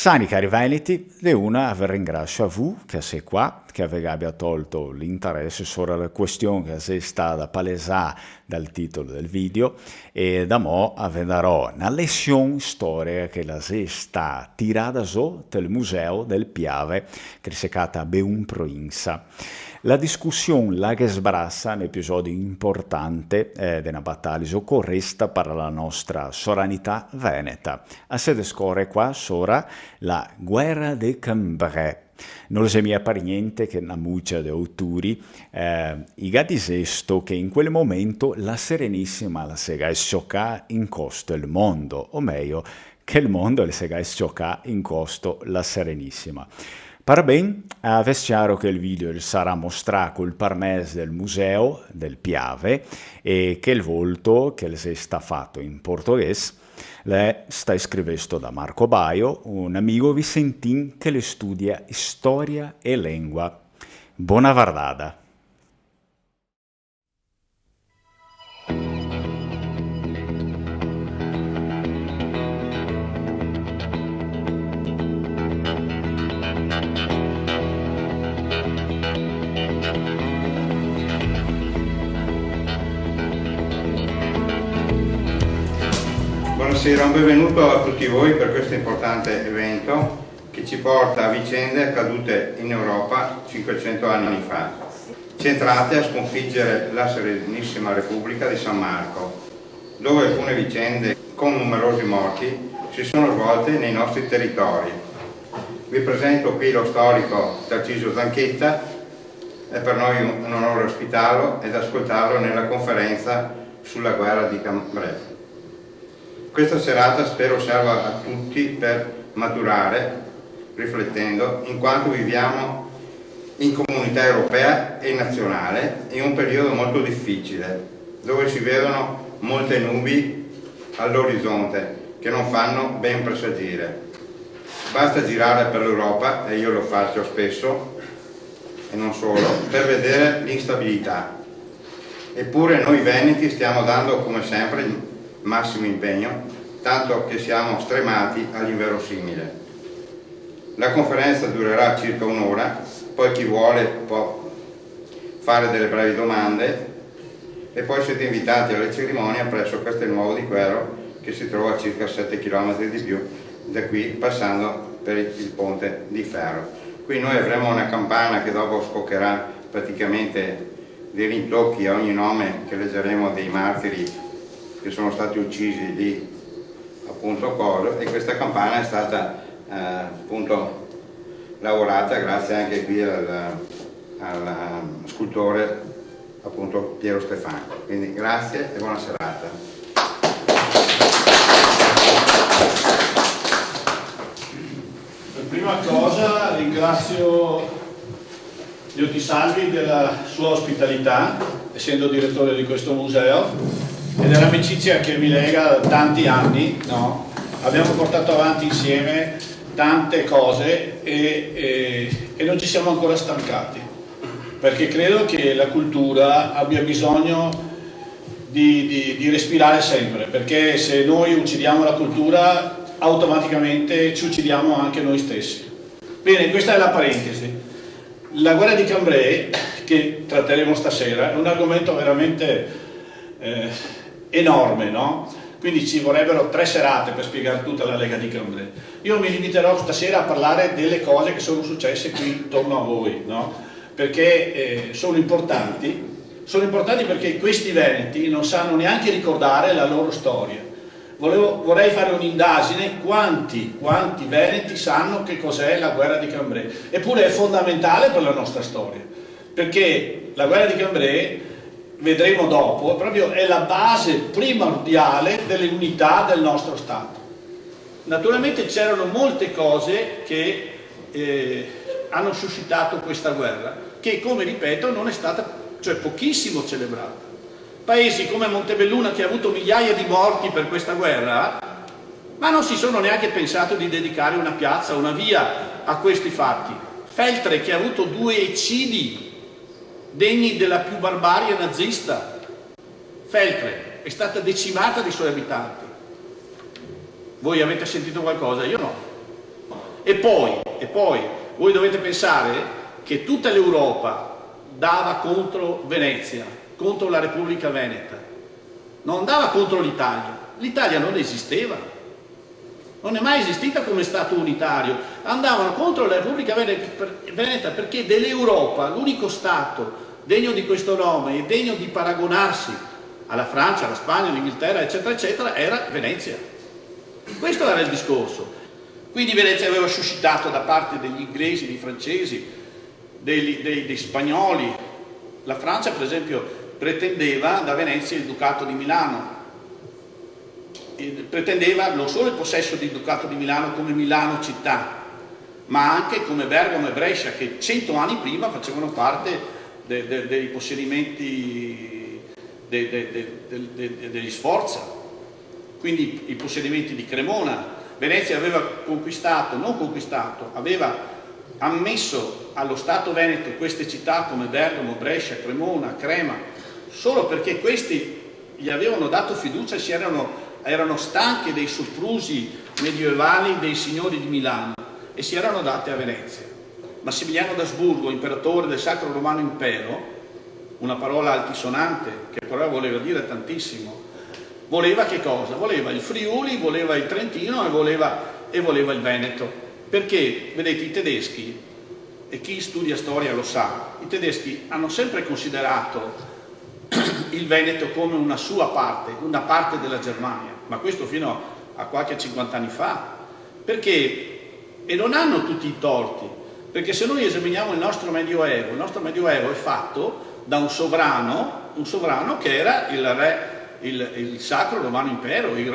Sani cari Veneti, di una vi ringrazio a voi che sei qua, che abbia tolto l'interesse sulla questione che si sta da palesare dal titolo del video e da mo avverrò una lezione storica che la si sta tirata su del museo del Piave che si chiama Beun Proinsa. La discussione la che sbrassa un episodio importante della battaglia corresta per la nostra sovranità veneta. A sede scorre qua sora la guerra de Cambrai. Non lo mia per niente che una muccia di autori i disesto che in quel momento la Serenissima la sega sciocca in costo il mondo, o meglio che il mondo le sega sciocca in costo la Serenissima. Parabén, è chiaro che il video sarà mostrato col parmese del museo del Piave e che il volto che si sta fatto in portoghese le sta scrivendo da Marco Baio, un amico vicentin che le studia storia e lingua. Buona vardada! Buonasera, un benvenuto a tutti voi per questo importante evento che ci porta a vicende accadute in Europa 500 anni fa, centrate a sconfiggere la Serenissima Repubblica di San Marco, dove alcune vicende con numerosi morti si sono svolte nei nostri territori. Vi presento qui lo storico Tarcisio Zanchetta, è per noi un onore ospitarlo ed ascoltarlo nella conferenza sulla guerra di Cambrai. Questa serata spero serva a tutti per maturare, riflettendo, in quanto viviamo in comunità europea e nazionale in un periodo molto difficile, dove si vedono molte nubi all'orizzonte che non fanno ben presagire. Basta girare per l'Europa, e io lo faccio spesso, e non solo, per vedere l'instabilità. Eppure noi veneti stiamo dando, come sempre, massimo impegno, tanto che siamo stremati all'inverosimile. La conferenza durerà circa un'ora, poi chi vuole può fare delle brevi domande e poi siete invitati alla cerimonia presso Castelnuovo di Quero, che si trova a circa 7 km di più da qui, passando per il ponte di ferro. Qui noi avremo una campana che dopo scoccherà praticamente dei rintocchi a ogni nome che leggeremo dei martiri che sono stati uccisi lì appunto a Coso, e questa campana è stata appunto lavorata grazie anche qui al scultore appunto Piero Stefano. Quindi grazie e buona serata. Per prima cosa ringrazio Dio ti salvi della sua ospitalità, essendo direttore di questo museo, e dell'amicizia che mi lega da tanti anni, no? Abbiamo portato avanti insieme tante cose e non ci siamo ancora stancati, perché credo che la cultura abbia bisogno di respirare sempre, perché se noi uccidiamo la cultura automaticamente ci uccidiamo anche noi stessi. Bene, questa è la parentesi. La guerra di Cambrai, che tratteremo stasera, è un argomento veramente enorme, no? Quindi ci vorrebbero 3 serate per spiegare tutta la Lega di Cambrai. Io mi limiterò stasera a parlare delle cose che sono successe qui intorno a voi, no? Perché sono importanti perché questi veneti non sanno neanche ricordare la loro storia. Vorrei fare un'indagine quanti veneti sanno che cos'è la guerra di Cambrai. Eppure è fondamentale per la nostra storia, perché la guerra di Cambrai, vedremo dopo, proprio è la base primordiale delle unità del nostro Stato. Naturalmente c'erano molte cose che hanno suscitato questa guerra, che, come ripeto, non è stata, cioè pochissimo celebrata. Paesi come Montebelluna, che ha avuto migliaia di morti per questa guerra, ma non si sono neanche pensato di dedicare una piazza, una via a questi fatti. Feltre, che ha avuto 2 eccidi degni della più barbarie nazista. Feltre è stata decimata dei suoi abitanti. Voi avete sentito qualcosa? Io no. E poi voi dovete pensare che tutta l'Europa dava contro Venezia, contro la Repubblica Veneta, non andava contro l'Italia. L'Italia non esisteva, non è mai esistita come Stato unitario, andavano contro la Repubblica Veneta perché dell'Europa l'unico Stato degno di questo nome e degno di paragonarsi alla Francia, alla Spagna, all'Inghilterra, eccetera, eccetera, era Venezia. Questo era il discorso. Quindi Venezia aveva suscitato da parte degli inglesi, dei francesi, dei spagnoli. La Francia, per esempio, pretendeva da Venezia il Ducato di Milano. Pretendeva non solo il possesso del Ducato di Milano come Milano città, ma anche come Bergamo e Brescia, che 100 anni prima facevano parte dei possedimenti degli Sforza, quindi i possedimenti di Cremona. Venezia aveva aveva ammesso allo Stato Veneto queste città come Bergamo, Brescia, Cremona, Crema, solo perché questi gli avevano dato fiducia e erano stanchi dei soprusi medievali dei signori di Milano e si erano dati a Venezia. Massimiliano d'Asburgo, imperatore del Sacro Romano Impero, una parola altisonante che però voleva dire tantissimo, voleva che cosa? Voleva il Friuli, voleva il Trentino e voleva il Veneto. Perché, vedete, i tedeschi, e chi studia storia lo sa, i tedeschi hanno sempre considerato il Veneto come una sua parte, una parte della Germania, ma questo fino a qualche 50 anni fa. Perché? E non hanno tutti i torti, perché se noi esaminiamo il nostro Medioevo è fatto da un sovrano che era il Sacro Romano Impero, i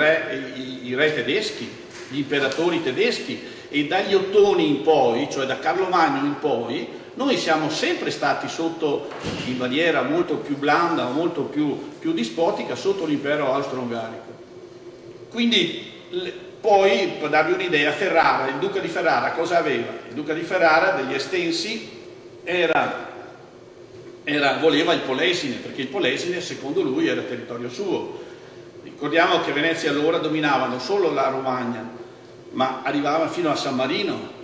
re tedeschi, gli imperatori tedeschi, e dagli Ottoni in poi, cioè da Carlo Magno in poi, noi siamo sempre stati sotto, in maniera molto più blanda, molto più dispotica, sotto l'impero austro-ungarico. Quindi poi, per darvi un'idea, Ferrara, il duca di Ferrara cosa aveva? Il duca di Ferrara degli Estensi voleva il Polesine, perché il Polesine secondo lui era territorio suo. Ricordiamo che Venezia allora dominava non solo la Romagna, ma arrivava fino a San Marino.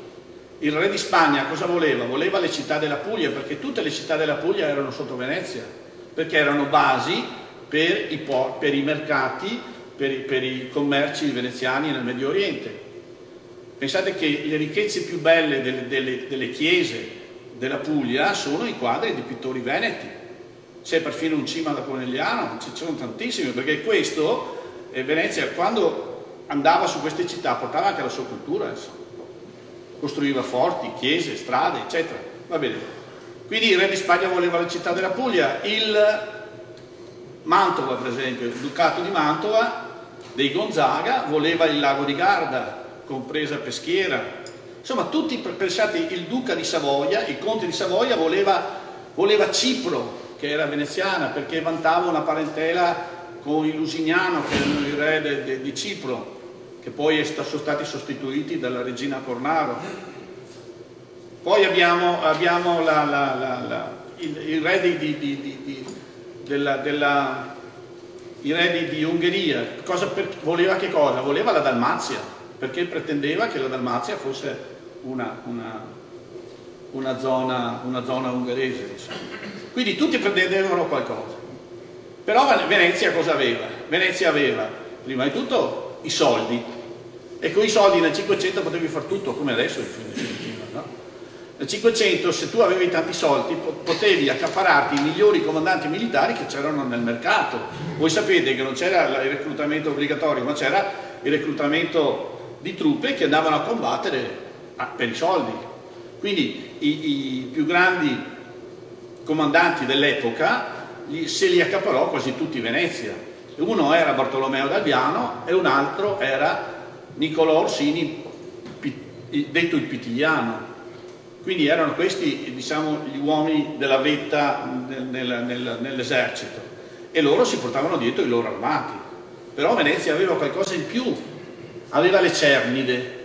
Il re di Spagna cosa voleva? Voleva le città della Puglia, perché tutte le città della Puglia erano sotto Venezia, perché erano basi per i mercati, per i commerci veneziani nel Medio Oriente. Pensate che le ricchezze più belle delle chiese della Puglia sono i quadri dei pittori veneti. C'è perfino un Cima da Conegliano, ci sono tantissimi, perché Venezia, quando andava su queste città, portava anche la sua cultura, costruiva forti, chiese, strade, eccetera. Va bene. Quindi il re di Spagna voleva la città della Puglia, il Mantova, per esempio, il Ducato di Mantova dei Gonzaga voleva il lago di Garda, compresa Peschiera. Insomma, tutti, pensate, il duca di Savoia, il conte di Savoia voleva Cipro, che era veneziana, perché vantava una parentela con i Lusignano, che erano i re di Cipro, che poi sono stati sostituiti dalla regina Cornaro. Poi abbiamo il re i re di Ungheria. Voleva che cosa? Voleva la Dalmazia, perché pretendeva che la Dalmazia fosse una zona ungherese, insomma. Quindi tutti pretendevano qualcosa. Però Venezia cosa aveva? Venezia aveva prima di tutto i soldi, e con i soldi nel 500 potevi fare tutto, come adesso no? Nel 500, se tu avevi tanti soldi, potevi accaparrarti i migliori comandanti militari che c'erano nel mercato. Voi sapete che non c'era il reclutamento obbligatorio, ma c'era il reclutamento di truppe che andavano a combattere per i soldi. Quindi i più grandi comandanti dell'epoca se li accaparò quasi tutti Venezia. Uno era Bartolomeo d'Alviano e un altro era Niccolò Orsini, detto il Pitigliano. Quindi erano questi, diciamo, gli uomini della vetta nell'esercito, e loro si portavano dietro i loro armati. Però Venezia aveva qualcosa in più, aveva le Cernide.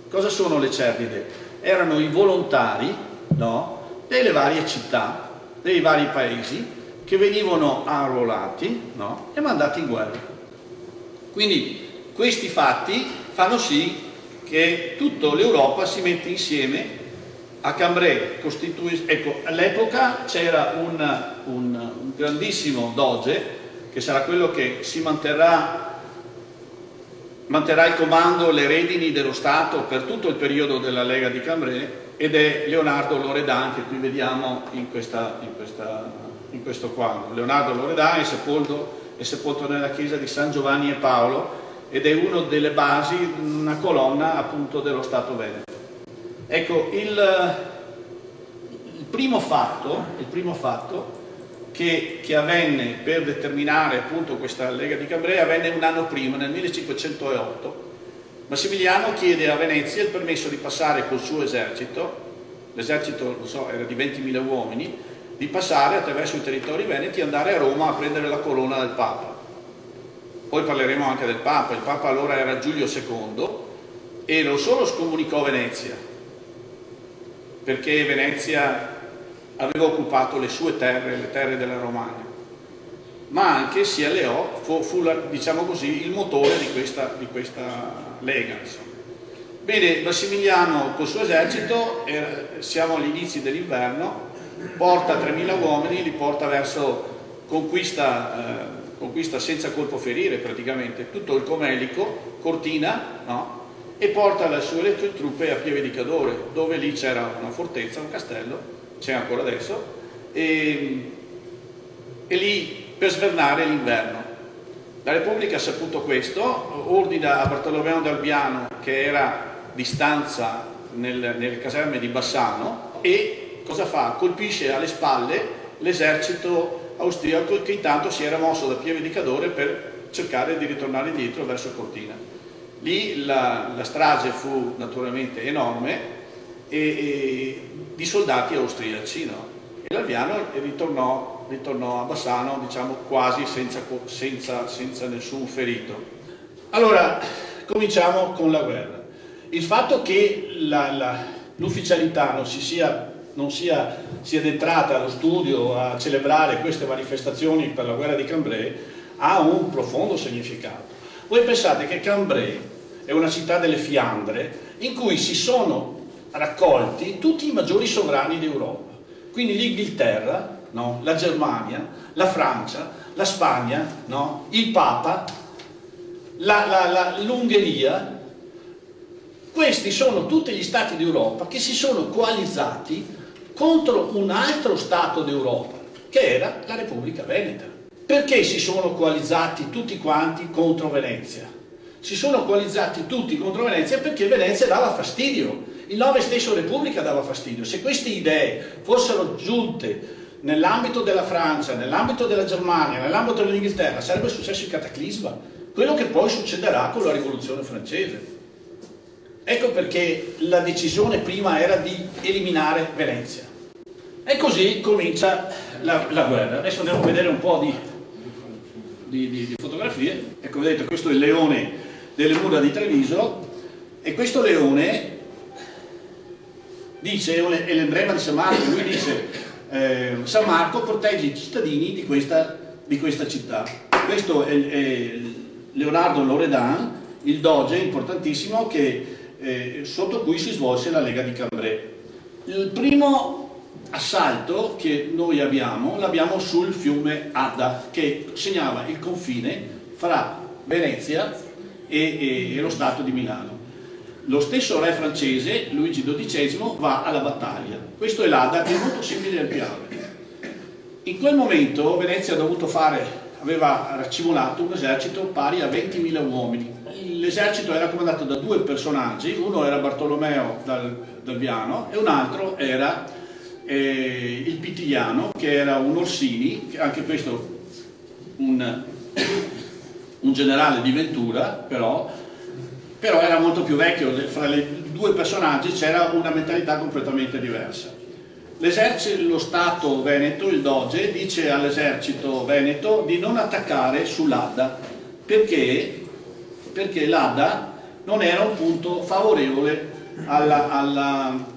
Cosa sono le Cernide? Erano i volontari, no, delle varie città, dei vari paesi, che venivano arruolati, no, e mandati in guerra. Quindi questi fatti fanno sì che tutta l'Europa si mette insieme a Cambrai. Ecco, all'epoca c'era un grandissimo doge, che sarà quello che si manterrà il comando, le redini dello Stato per tutto il periodo della Lega di Cambrai, ed è Leonardo Loredan, che qui vediamo in questo quadro. Leonardo Loredan è sepolto nella chiesa di San Giovanni e Paolo, ed è una delle basi, una colonna appunto dello Stato Veneto. Ecco, il primo fatto che avvenne per determinare appunto questa Lega di Cambrai avvenne un anno prima, nel 1508. Massimiliano chiede a Venezia il permesso di passare col suo esercito, l'esercito era di 20.000 uomini, di passare attraverso i territori veneti e andare a Roma a prendere la corona del Papa. Poi parleremo anche del Papa. Il Papa allora era Giulio II, e non solo scomunicò Venezia, perché Venezia aveva occupato le sue terre, le terre della Romagna, ma anche si alleò, fu diciamo così, il motore di questa lega. Insomma. Bene, Massimiliano col suo esercito, siamo agli inizi dell'inverno, porta 3.000 uomini, li porta verso conquista senza colpo ferire praticamente tutto il Comelico, Cortina, no? E porta le sue truppe a Pieve di Cadore, dove lì c'era una fortezza, un castello, c'è ancora adesso, e lì per svernare l'inverno. La Repubblica ha saputo questo, ordina a Bartolomeo d'Alviano, che era di stanza nelle caserme di Bassano, e cosa fa? Colpisce alle spalle l'esercito austriaco, che intanto si era mosso da Pieve di Cadore per cercare di ritornare indietro verso Cortina. Lì la strage fu naturalmente enorme, e di soldati austriaci, no? E l'Alviano ritornò a Bassano, diciamo, quasi senza nessun ferito. Allora, cominciamo con la guerra. Il fatto che l'ufficialità non sia entrata allo studio a celebrare queste manifestazioni per la guerra di Cambrai ha un profondo significato. Voi pensate che Cambrai è una città delle Fiandre in cui si sono raccolti tutti i maggiori sovrani d'Europa, quindi l'Inghilterra, no? La Germania, la Francia, la Spagna, no? Il Papa, l'Ungheria. Questi sono tutti gli stati d'Europa che si sono coalizzati contro un altro stato d'Europa, che era la Repubblica Veneta. Perché si sono coalizzati tutti quanti contro Venezia? Si sono coalizzati tutti contro Venezia perché Venezia dava fastidio. Il nome stesso Repubblica dava fastidio. Se queste idee fossero giunte nell'ambito della Francia, nell'ambito della Germania, nell'ambito dell'Inghilterra, sarebbe successo il cataclisma, quello che poi succederà con la Rivoluzione francese. Ecco perché la decisione prima era di eliminare Venezia. E così comincia la guerra. Adesso andiamo a vedere un po' di fotografie. Ecco, vedete, questo è il leone delle mura di Treviso, e questo leone dice, è l'emblema di San Marco, lui dice San Marco protegge i cittadini di questa città. Questo è Leonardo Loredan, il doge importantissimo sotto cui si svolse la Lega di Cambrai. Il primo assalto che noi l'abbiamo sul fiume Adda, che segnava il confine fra Venezia e lo Stato di Milano. Lo stesso re francese, Luigi XII, va alla battaglia. Questo è l'Adda, che è molto simile al Piave. In quel momento Venezia aveva raccimolato un esercito pari a 20.000 uomini. L'esercito era comandato da due personaggi, uno era Bartolomeo d'Alviano e un altro era il Pitigliano, che era un Orsini, anche questo un generale di Ventura, però era molto più vecchio. Fra i due personaggi c'era una mentalità completamente diversa. Lo Stato Veneto, il Doge, dice all'esercito veneto di non attaccare sull'Adda, perché l'Adda non era un punto favorevole alla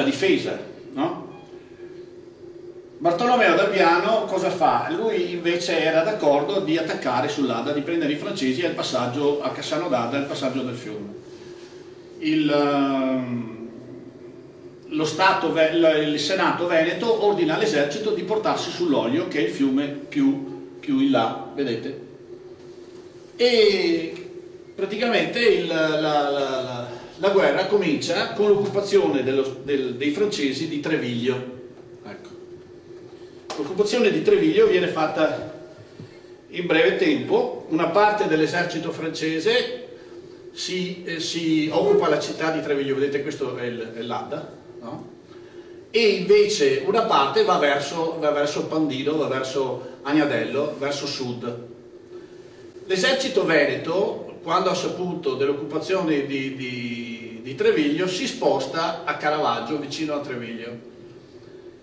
difesa, no? Bartolomeo d'Alviano cosa fa? Lui invece era d'accordo di attaccare sull'Adda, di prendere i francesi al passaggio a Cassano d'Adda, al passaggio del fiume. il Senato Veneto ordina all'esercito di portarsi sull'Olio, che è il fiume più in là, vedete? E praticamente la guerra comincia con l'occupazione dei francesi di Treviglio. Ecco. L'occupazione di Treviglio viene fatta in breve tempo. Una parte dell'esercito francese si occupa la città di Treviglio, vedete, questo è l'Adda, no? E invece una parte va verso Pandino, va verso Agnadello, verso sud. L'esercito veneto, quando ha saputo dell'occupazione di Treviglio, si sposta a Caravaggio, vicino a Treviglio,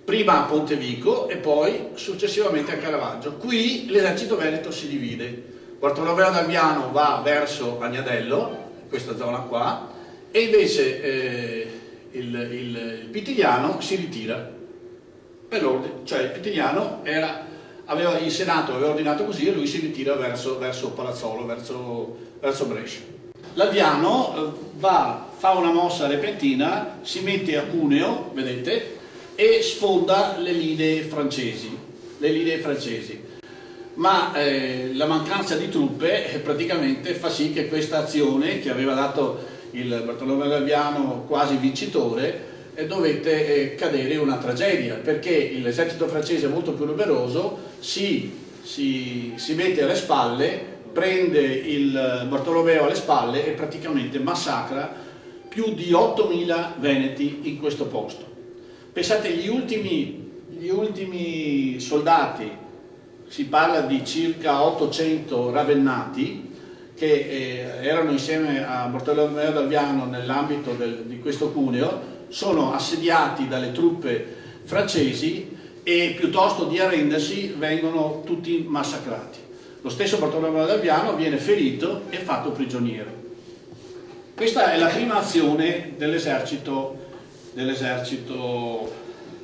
prima a Pontevico e poi successivamente a Caravaggio. Qui l'esercito veneto si divide. Bartolomeo d'Alviano va verso Agnadello, questa zona qua, e invece il Pitigliano si ritira per ordine, cioè il Pitigliano il Senato aveva ordinato così e lui si ritira verso Palazzolo, verso Brescia. L'Alviano fa una mossa repentina, si mette a Cuneo, vedete, e sfonda le linee francesi. Ma la mancanza di truppe praticamente fa sì che questa azione, che aveva dato il Bartolomeo d'Alviano quasi vincitore, dovette cadere una tragedia, perché l'esercito francese è molto più numeroso, si mette alle spalle, prende il Bartolomeo alle spalle e praticamente massacra più di 8.000 veneti in questo posto. Pensate, gli ultimi soldati, si parla di circa 800 ravennati, che erano insieme a Bartolomeo d'Alviano nell'ambito di questo Cuneo, sono assediati dalle truppe francesi e piuttosto di arrendersi vengono tutti massacrati. Lo stesso Bartolomeo d'Alviano viene ferito e fatto prigioniero. Questa è la prima azione dell'esercito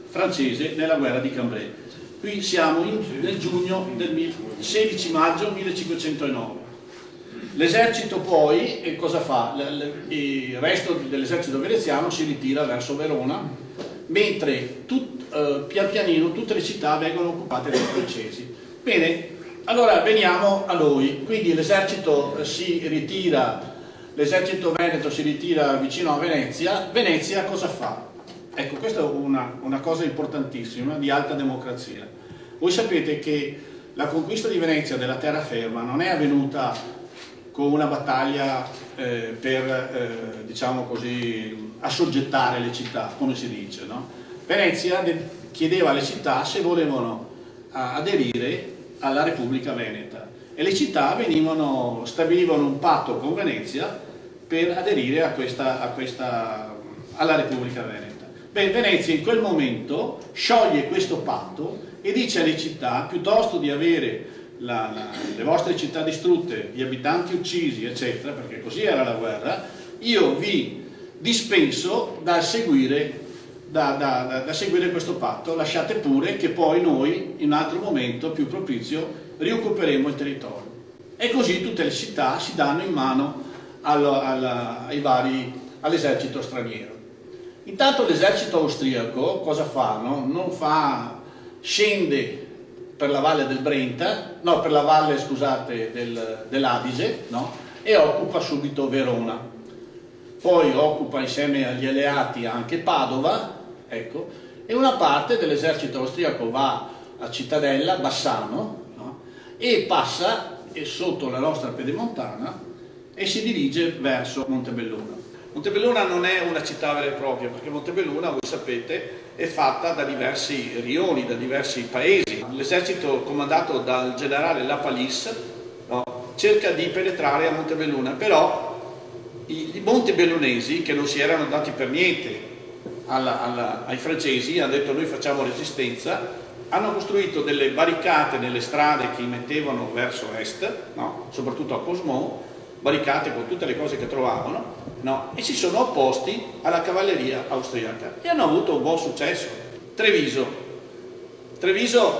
francese nella guerra di Cambrai. Qui siamo nel giugno del 16 maggio 1509. L'esercito poi cosa fa? Il resto dell'esercito veneziano si ritira verso Verona, mentre pian pianino tutte le città vengono occupate dai francesi. Bene, allora veniamo a noi. Quindi l'esercito veneto si ritira vicino a Venezia. Venezia cosa fa? Ecco, questa è una cosa importantissima di alta democrazia. Voi sapete che la conquista di Venezia della terraferma non è avvenuta con una battaglia per, diciamo così, assoggettare le città, come si dice, no? Venezia chiedeva alle città se volevano aderire alla Repubblica Veneta e le città stabilivano un patto con Venezia per aderire alla Repubblica Veneta. Beh, Venezia in quel momento scioglie questo patto e dice alle città, piuttosto di avere le vostre città distrutte, gli abitanti uccisi, eccetera, perché così era la guerra, io vi dispenso da seguire questo patto, lasciate pure che poi noi in un altro momento più propizio rioccuperemo il territorio. E così tutte le città si danno in mano all'esercito straniero. Intanto l'esercito austriaco cosa fa? No? Scende per la valle del Brenta, no, per la valle, scusate, dell'Adige, no? E occupa subito Verona. Poi occupa insieme agli alleati anche Padova, ecco, e una parte dell'esercito austriaco va a Cittadella, Bassano, no? E passa sotto la nostra pedemontana e si dirige verso Montebelluna. Montebelluna non è una città vera e propria, perché Montebelluna, voi sapete, è fatta da diversi rioni, da diversi paesi. L'esercito comandato dal generale Lapalisse, no, cerca di penetrare a Montebelluna, però i montebellunesi, che non si erano dati per niente ai francesi, hanno detto noi facciamo resistenza, hanno costruito delle barricate nelle strade che mettevano verso est, no, soprattutto a Cosmont, barricate con tutte le cose che trovavano, no? E si sono opposti alla cavalleria austriaca e hanno avuto un buon successo. Treviso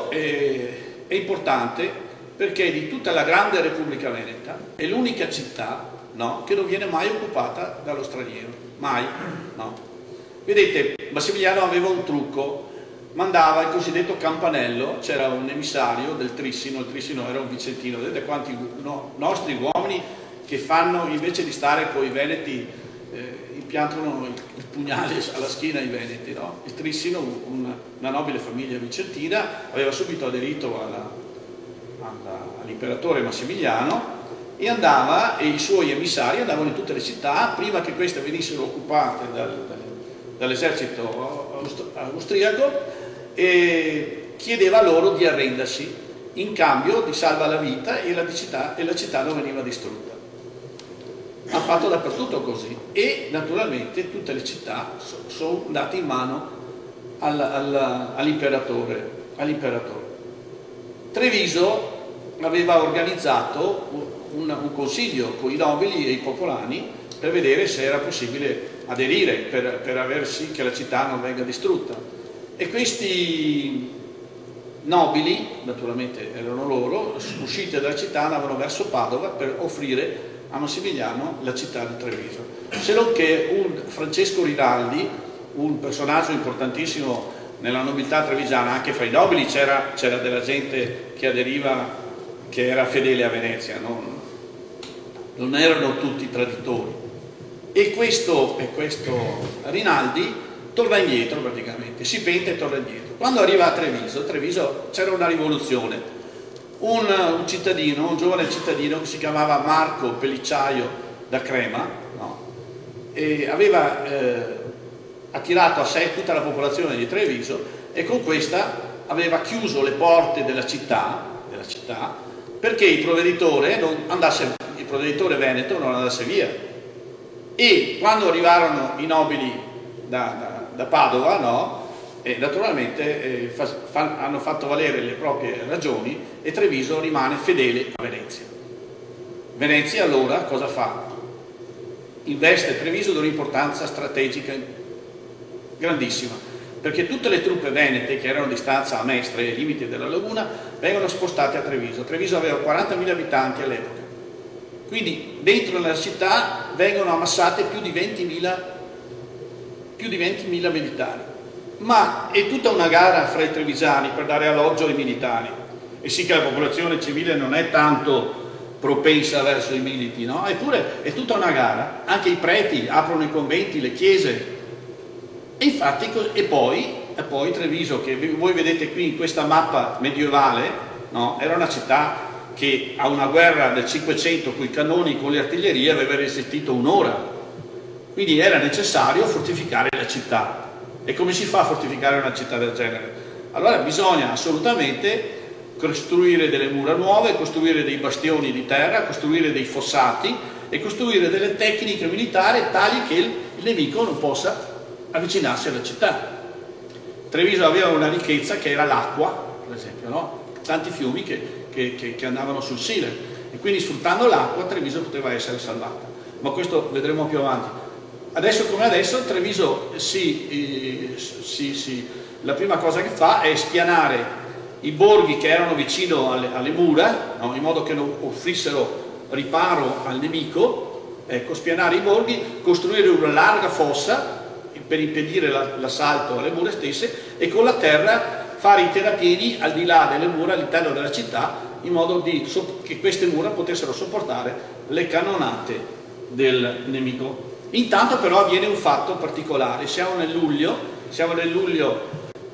è importante perché di tutta la grande Repubblica Veneta è l'unica città, no, che non viene mai occupata dallo straniero. Mai, no. Vedete, Massimiliano aveva un trucco, mandava il cosiddetto campanello, c'era un emissario del Trissino, il Trissino era un vicentino, vedete quanti nostri uomini che fanno, invece di stare con i veneti, impiantano il pugnale alla schiena ai veneti, no? Il Trissino, una nobile famiglia vicentina, aveva subito aderito all'imperatore Massimiliano e i suoi emissari andavano in tutte le città prima che queste venissero occupate dall'esercito austriaco e chiedeva loro di arrendersi, in cambio di salva la vita e la città non veniva distrutta. Ha fatto dappertutto così e naturalmente tutte le città sono andate in mano all'imperatore. Treviso aveva organizzato un consiglio con i nobili e i popolani per vedere se era possibile aderire per aver sì che la città non venga distrutta. E questi nobili, naturalmente erano loro, usciti dalla città andavano verso Padova per offrire a Massimiliano la città di Treviso. Se non che un Francesco Rinaldi, un personaggio importantissimo nella nobiltà trevigiana, anche fra i nobili c'era della gente che aderiva, che era fedele a Venezia, non erano tutti traditori. E questo Rinaldi torna indietro praticamente, si pente e torna indietro. Quando arriva a Treviso c'era una rivoluzione. Un cittadino, un giovane cittadino che si chiamava Marco Pellicciaio da Crema, no? E aveva attirato a sé tutta la popolazione di Treviso e con questa aveva chiuso le porte della città perché il provveditore veneto non andasse via. E quando arrivarono i nobili da Padova, no? E naturalmente hanno fatto valere le proprie ragioni e Treviso rimane fedele a Venezia. Venezia allora cosa fa? Investe Treviso di un'importanza strategica grandissima, perché tutte le truppe venete che erano di stanza a Mestre, ai limiti della laguna, vengono spostate a Treviso. Treviso aveva 40.000 abitanti all'epoca, quindi dentro la città vengono ammassate più di 20.000 militari. Ma è tutta una gara fra i trevigiani per dare alloggio ai militari, e sì che la popolazione civile non è tanto propensa verso i militi, no? Eppure è tutta una gara, anche i preti aprono i conventi, le chiese, e infatti e poi Treviso, che voi vedete qui in questa mappa medievale, no? Era una città che a una guerra del 500 con i cannoni, con le artiglierie, aveva resistito un'ora, quindi era necessario fortificare la città. E come si fa a fortificare una città del genere? Allora bisogna assolutamente costruire delle mura nuove, costruire dei bastioni di terra, costruire dei fossati e costruire delle tecniche militari tali che il nemico non possa avvicinarsi alla città. Treviso aveva una ricchezza che era l'acqua, per esempio, no? Tanti fiumi che andavano sul Sile, e quindi sfruttando l'acqua Treviso poteva essere salvata. Ma questo vedremo più avanti. Adesso come adesso Treviso la prima cosa che fa è spianare i borghi che erano vicino alle mura, no? In modo che non offrissero riparo al nemico, ecco, spianare i borghi, costruire una larga fossa per impedire l'assalto alle mura stesse e con la terra fare i terrapieni al di là delle mura all'interno della città, in modo che queste mura potessero sopportare le cannonate del nemico. Intanto però avviene un fatto particolare, siamo nel luglio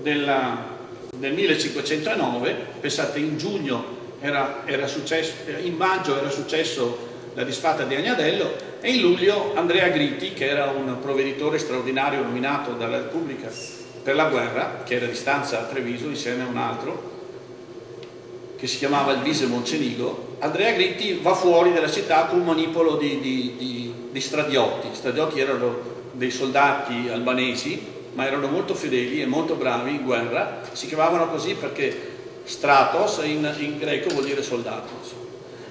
del 1509, pensate in giugno era successo, in maggio era successo la disfatta di Agnadello, e in luglio Andrea Gritti, che era un provveditore straordinario nominato dalla Repubblica per la guerra, che era di stanza a Treviso insieme a un altro che si chiamava Elvise Moncenigo, Andrea Gritti va fuori dalla città con un manipolo di stradiotti. Stradiotti erano dei soldati albanesi, ma erano molto fedeli e molto bravi in guerra, si chiamavano così perché stratos in greco vuol dire soldato.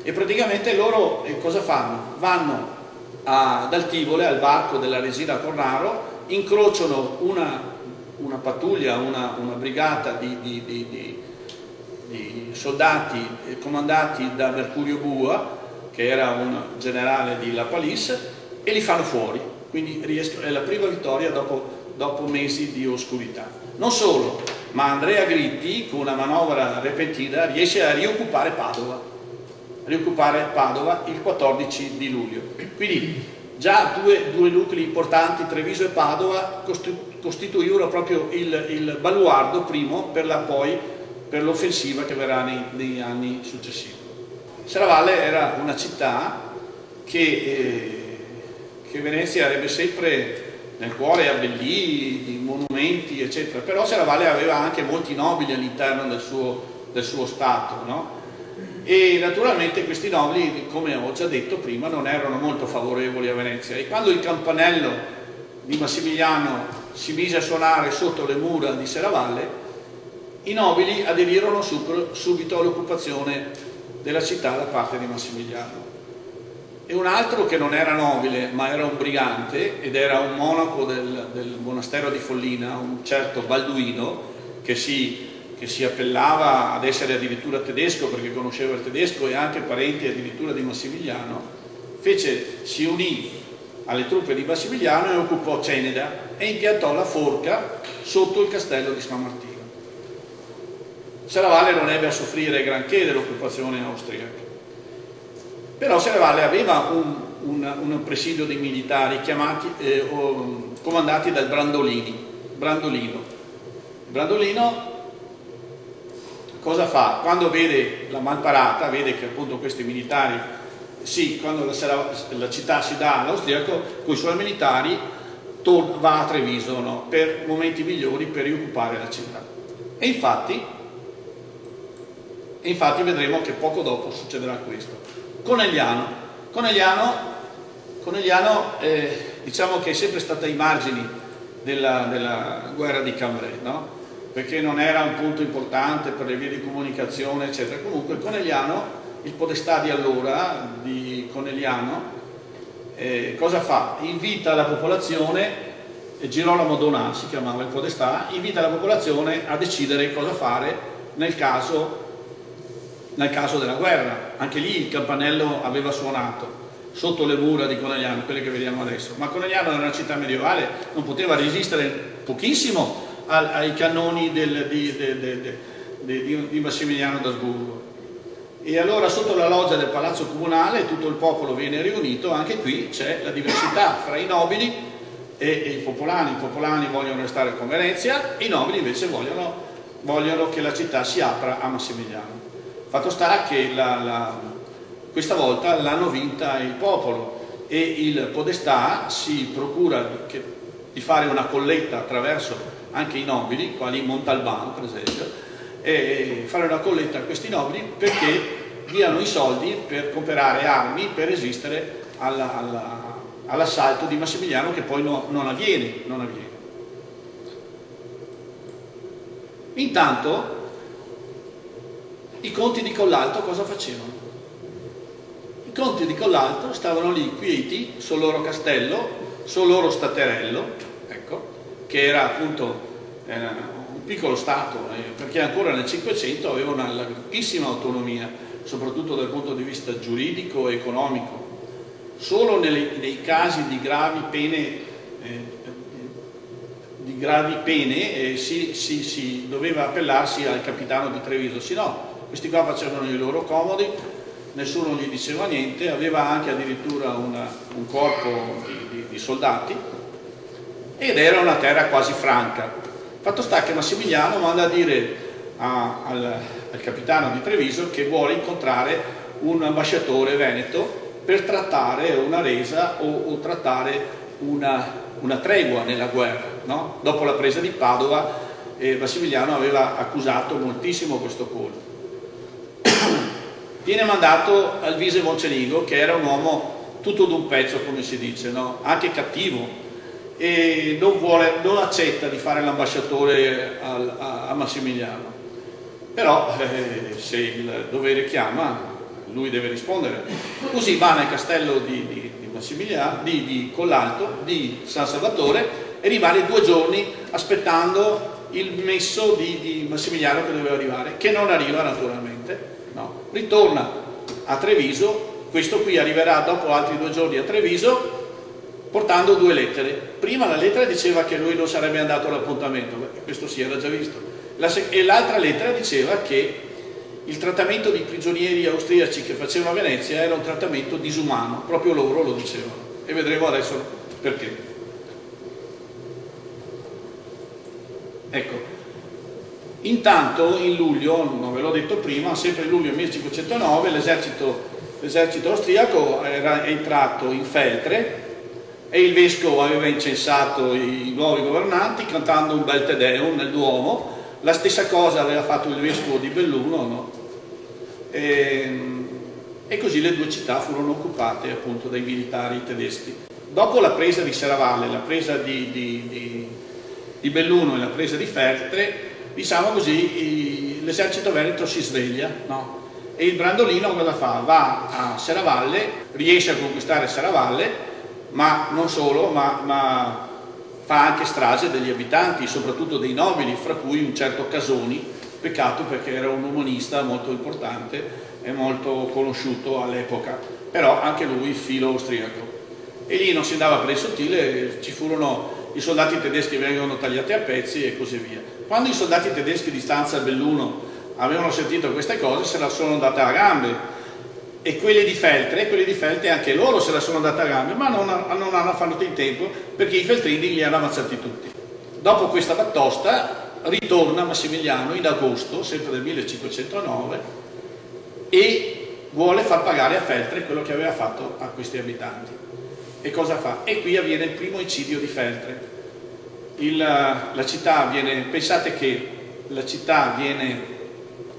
E praticamente loro cosa fanno? Vanno ad Tivole, al varco della Resina Cornaro, incrociano una pattuglia, una brigata di soldati comandati da Mercurio Bua, che era un generale di La Palisse, e li fanno fuori. quindi è la prima vittoria dopo mesi di oscurità. Non solo, ma Andrea Grippi, con una manovra repentina, riesce a rioccupare Padova il 14 di luglio. Quindi già due nuclei importanti, Treviso e Padova, costituivano proprio il baluardo primo per l'offensiva che verrà negli anni successivi. Serravalle era una città che Venezia avrebbe sempre nel cuore, abbellì, di monumenti, eccetera, però Serravalle aveva anche molti nobili all'interno del suo stato, no? E naturalmente questi nobili, come ho già detto prima, non erano molto favorevoli a Venezia, e quando il campanello di Massimiliano si mise a suonare sotto le mura di Serravalle, i nobili aderirono subito all'occupazione della città da parte di Massimiliano. E un altro che non era nobile ma era un brigante ed era un monaco del monastero di Follina, un certo Balduino, che si appellava ad essere addirittura tedesco perché conosceva il tedesco e anche parente addirittura di Massimiliano, si unì alle truppe di Massimiliano e occupò Ceneda e impiantò la forca sotto il castello di San Martino. Serravalle non ebbe a soffrire granché dell'occupazione austriaca, però Serravalle aveva un presidio di militari comandati dal Brandolino. Cosa fa? Quando vede la malparata, vede che appunto questi militari, quando la città si dà all'austriaco, con i suoi militari va a Treviso, no? Per momenti migliori per rioccupare la città. E infatti vedremo che poco dopo succederà questo. Conegliano, diciamo che è sempre stata ai margini della guerra di Cambrai, no? Perché non era un punto importante per le vie di comunicazione, eccetera. Comunque Conegliano, il podestà di allora, di Conegliano, cosa fa? Invita la popolazione, Girolamo Donà si chiamava il podestà, invita la popolazione a decidere cosa fare nel caso della guerra. Anche lì il campanello aveva suonato sotto le mura di Conegliano, quelle che vediamo adesso, ma Conegliano era una città medievale, non poteva resistere pochissimo ai cannoni di Massimiliano d'Asburgo. E allora sotto la loggia del palazzo comunale tutto il popolo viene riunito. Anche qui c'è la diversità fra i nobili e i popolani. I popolani vogliono restare con Venezia, i nobili invece vogliono che la città si apra a Massimiliano. Fatto sta che questa volta l'hanno vinta il popolo e il podestà si procura di fare una colletta attraverso anche i nobili, quali Montalbano per esempio, e fare una colletta a questi nobili perché diano i soldi per comprare armi per resistere all'assalto di Massimiliano, che poi non avviene. Intanto i conti di Collalto cosa facevano? I conti di Collalto stavano lì quieti sul loro castello, sul loro staterello, ecco, che era appunto un piccolo stato, perché ancora nel Cinquecento aveva una larghissima autonomia, soprattutto dal punto di vista giuridico e economico. Solo nei casi di gravi pene si doveva appellarsi al capitano di Treviso, se no questi qua facevano i loro comodi, nessuno gli diceva niente, aveva anche addirittura un corpo di soldati ed era una terra quasi franca. Fatto sta che Massimiliano manda a dire al capitano di Treviso che vuole incontrare un ambasciatore veneto per trattare una resa o trattare una tregua nella guerra, no? Dopo la presa di Padova, Massimiliano aveva accusato moltissimo questo colpo. Viene mandato Alvise Mocenigo, che era un uomo tutto d'un pezzo, come si dice, no? Anche cattivo, e non accetta di fare l'ambasciatore a Massimiliano. Però se il dovere chiama, lui deve rispondere. Così va nel castello di Collalto, di San Salvatore, e rimane 2 giorni aspettando il messo di Massimiliano che doveva arrivare, che non arriva naturalmente. No. Ritorna a Treviso, questo qui arriverà dopo altri 2 giorni a Treviso portando 2 lettere. Prima la lettera diceva che lui non sarebbe andato all'appuntamento, questo si era già visto, e l'altra lettera diceva che il trattamento di prigionieri austriaci che faceva a Venezia era un trattamento disumano, proprio loro lo dicevano, e vedremo adesso perché. Ecco, intanto in luglio, non ve l'ho detto prima, sempre in luglio 1509 l'esercito austriaco era entrato in Feltre e il vescovo aveva incensato i nuovi governanti cantando un bel Te Deum nel Duomo. La stessa cosa aveva fatto il vescovo di Belluno, no? E così le 2 città furono occupate appunto dai militari tedeschi. Dopo la presa di Serravalle, la presa di Belluno e la presa di Feltre, diciamo così, l'esercito veneto si sveglia, no? E il Brandolino cosa fa? Va a Serravalle, riesce a conquistare Serravalle, ma non solo, ma fa anche strage degli abitanti, soprattutto dei nobili, fra cui un certo Casoni, peccato perché era un umanista molto importante e molto conosciuto all'epoca, però anche lui filo austriaco. E lì non si andava per il sottile, ci furono i soldati tedeschi vengono tagliati a pezzi e così via. Quando i soldati tedeschi di stanza a Belluno avevano sentito queste cose, se la sono andate a gambe, e quelli di Feltre anche loro se la sono andata a gambe, ma non hanno fatto in tempo perché i feltrini li hanno ammazzati tutti. Dopo questa batosta ritorna Massimiliano in agosto, sempre del 1509, e vuole far pagare a Feltre quello che aveva fatto a questi abitanti. E cosa fa? E qui avviene il primo eccidio di Feltre. La città viene, pensate che la città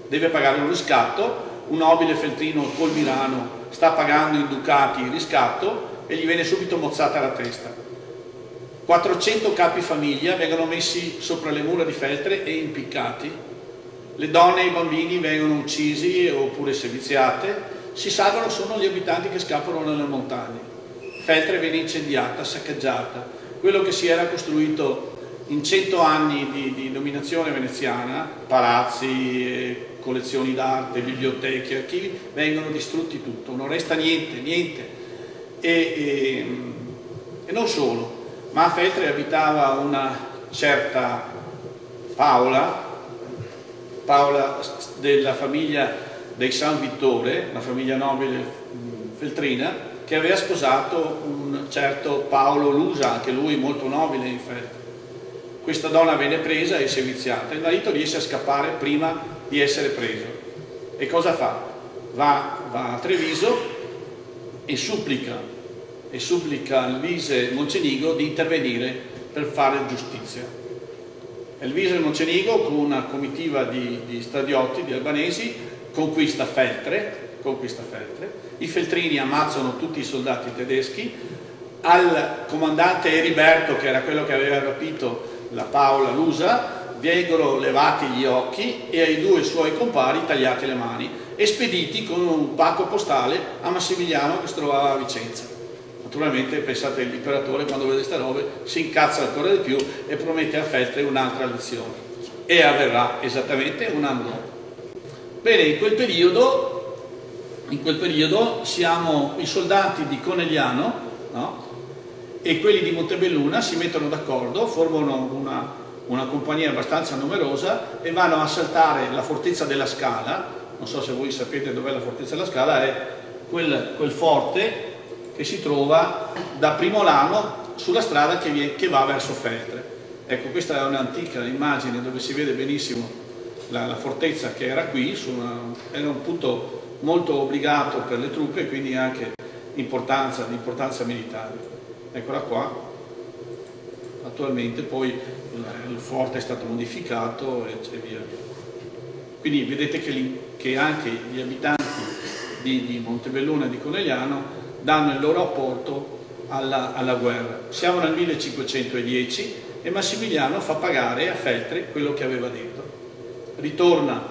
deve pagare un riscatto. Un nobile feltrino colmirano sta pagando in ducati il riscatto e gli viene subito mozzata la testa. 400 capi famiglia vengono messi sopra le mura di Feltre e impiccati. Le donne e i bambini vengono uccisi oppure seviziate. Si salvano solo gli abitanti che scappano nelle montagne. Feltre viene incendiata, saccheggiata. Quello che si era costruito in 100 anni di dominazione veneziana, palazzi, collezioni d'arte, biblioteche, archivi, vengono distrutti tutto, non resta niente. E non solo, ma a Feltre abitava una certa Paola della famiglia dei San Vittore, una famiglia nobile feltrina, che aveva sposato un certo Paolo Lusa, anche lui molto nobile in Feltre. Questa donna viene presa e seviziata, il marito riesce a scappare prima di essere preso. E cosa fa? Va a Treviso e supplica al Vise Mocenigo di intervenire per fare giustizia. Il Vise Mocenigo, con una comitiva di stradiotti, di albanesi, conquista Feltre, i feltrini ammazzano tutti i soldati tedeschi, al comandante Eriberto, che era quello che aveva rapito la Paola Lusa, vengono levati gli occhi e ai 2 suoi compari tagliate le mani e spediti con un pacco postale a Massimiliano che si trovava a Vicenza. Naturalmente pensate l'imperatore quando vede queste robe si incazza ancora di più e promette a Feltre un'altra lezione, e avverrà esattamente un anno dopo. Bene, in quel periodo siamo i soldati di Conegliano, no? E quelli di Montebelluna si mettono d'accordo, formano una compagnia abbastanza numerosa e vanno a assaltare la fortezza della Scala. Non so se voi sapete dov'è la fortezza della Scala, è quel forte che si trova da Primolano sulla strada che va verso Feltre. Ecco, questa è un'antica immagine dove si vede benissimo la fortezza che era qui, era un punto molto obbligato per le truppe e quindi anche di importanza militare. Eccola qua. Attualmente poi il forte è stato modificato e via via. Quindi vedete che anche gli abitanti di Montebelluna e di Conegliano danno il loro apporto alla guerra. Siamo nel 1510 e Massimiliano fa pagare a Feltre quello che aveva detto. Ritorna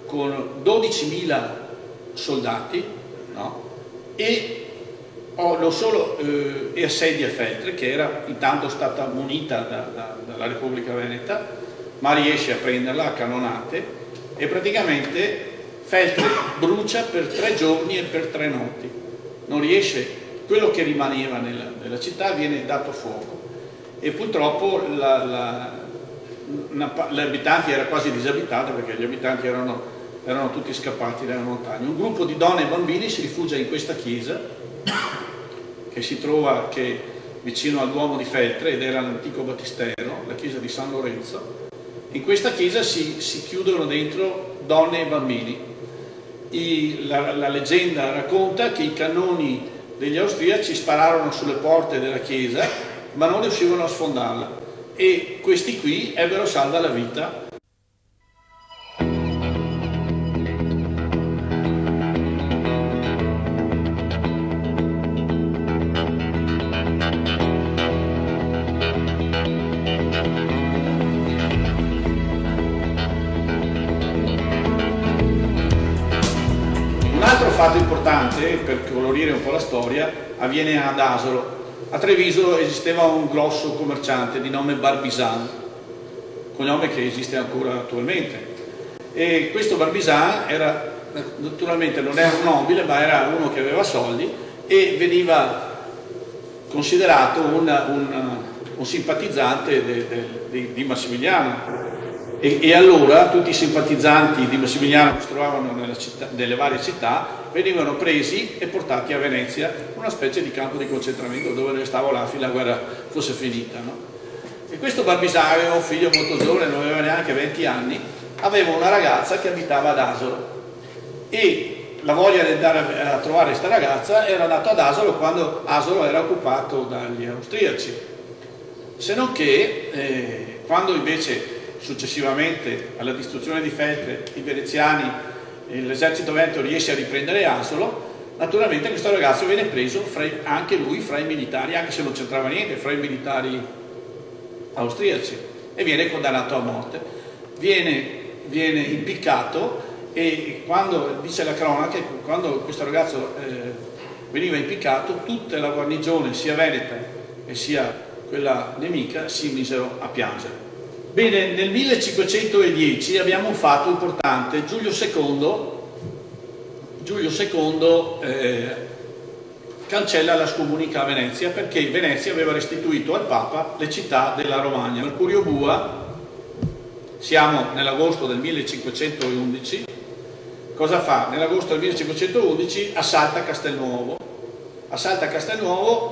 con 12.000 soldati, no? E assedia Feltre, che era intanto stata munita dalla Repubblica Veneta, ma riesce a prenderla a cannonate e praticamente Feltre brucia per 3 giorni e per 3 notti. Non riesce quello che rimaneva nella città viene dato a fuoco e purtroppo l'abitanti era quasi disabitata perché gli abitanti erano tutti scappati dalle montagne. Un gruppo di donne e bambini si rifugia in questa chiesa che si trova vicino al Duomo di Feltre ed era l'antico battistero, la chiesa di San Lorenzo. In questa chiesa si chiudono dentro donne e bambini. La leggenda racconta che i cannoni degli austriaci spararono sulle porte della chiesa ma non riuscivano a sfondarla e questi qui ebbero salva la vita. Un altro fatto importante per colorire un po' la storia avviene ad Asolo. A Treviso esisteva un grosso commerciante di nome Barbisan, cognome che esiste ancora attualmente. E questo Barbisan naturalmente non era un nobile, ma era uno che aveva soldi e veniva considerato un simpatizzante di Massimiliano. E allora tutti i simpatizzanti di Massimiliano che si trovavano nelle varie città venivano presi e portati a Venezia, una specie di campo di concentramento dove restava là fino alla guerra fosse finita, no? E questo Barbisan aveva un figlio molto giovane, non aveva neanche 20 anni, aveva una ragazza che abitava ad Asolo e la voglia di andare a trovare questa ragazza era nato ad Asolo quando Asolo era occupato dagli austriaci, se non che quando invece successivamente alla distruzione di Feltre i veneziani l'esercito veneto riesce a riprendere Asolo, naturalmente questo ragazzo viene preso anche lui fra i militari, anche se non c'entrava niente, fra i militari austriaci e viene condannato a morte. Viene impiccato e quando, dice la cronaca, quando questo ragazzo veniva impiccato tutta la guarnigione sia veneta e sia quella nemica si misero a piangere. Bene, nel 1510 abbiamo un fatto importante. Giulio II cancella la scomunica a Venezia perché Venezia aveva restituito al Papa le città della Romagna. Mercurio Bua, siamo nell'agosto del 1511, cosa fa? Nell'agosto del 1511 assalta Castelnuovo